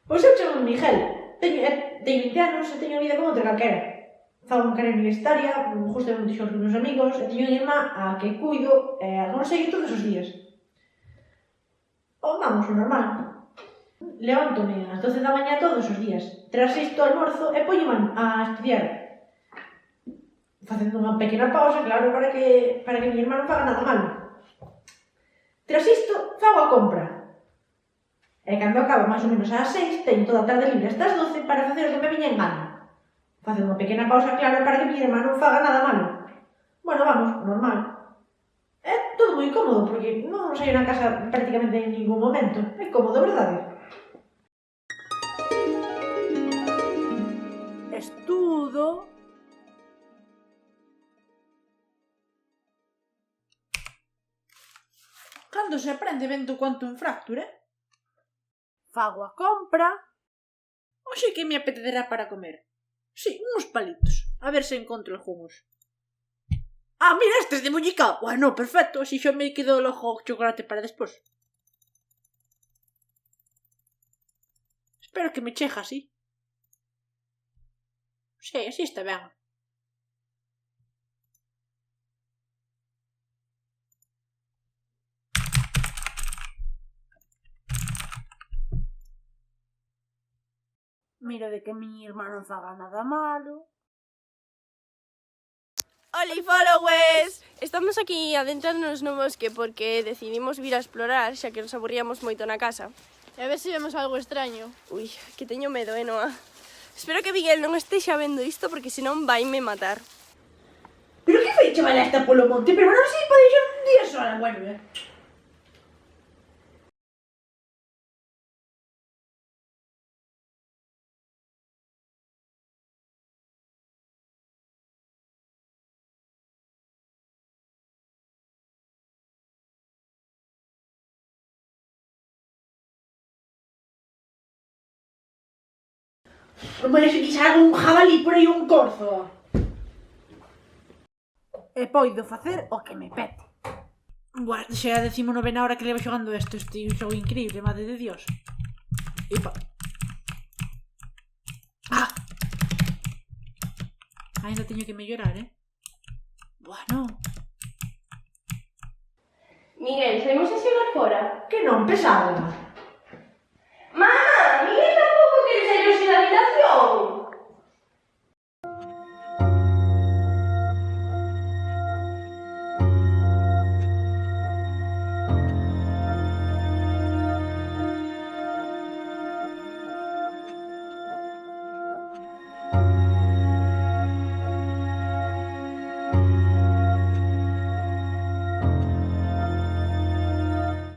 Pois eu chamo Miguel, teño 20 anos e teño vida como outra calquera. Fago unha carreira universitaria, gusto moito xogos con meus amigos, e teño unha irmá a que cuido e aconsello todos os días. Vamos, o normal. Levántome ás 12 da mañá todos os días. Tras isto almorzo e poñome a estudiar. Facendo unha pequena pausa, claro, para que mi irmá non faga nada malo. Tras isto, fago a compra. E cando acaba máis ou menos ás 6, teño toda a tarde libre hasta as 12 para facer o que me viña en gana. Facendo unha pequena pausa, claro, para que mi irmá non faga nada malo. Bueno, vamos, normal. É todo moi cómodo, porque non saio na casa prácticamente en ningún momento. É cómodo, verdade? Estudo. Cando se aprende vendo quantum fracture? Fago a compra. Oxe, que me apetecerá para comer? Si, uns palitos. A ver se encontro algúns. Ah, mira, estes de muñica. Bueno, perfecto, así xa me quedo logo o chocolate para despois. Espero que me cheja así. Si, así está ben. Miro de que mi irmá non faga nada malo. Hola followers! Estamos aquí adentrándonos no bosque porque decidimos vir a explorar xa que nos aburríamos moito na casa. E a ver se vemos algo extraño. Ui, que teño medo, Noa? Espero que Miguel non estexa vendo isto porque senón vaime matar. Pero que foi chaval esta polo monte? Pero non sei pode ir un día sola, bueno, Non pode ser que salga un jabalí por aí un corzo. E poido facer o que me pete. Bueno, xa a 19ª hora que levo xogando isto. Este é un xogo increíble, madre de Dios. Epa. Ah! Ainda teño que mellorar, Bueno. Miguel, saímos a xogar fora? Que non, pesada.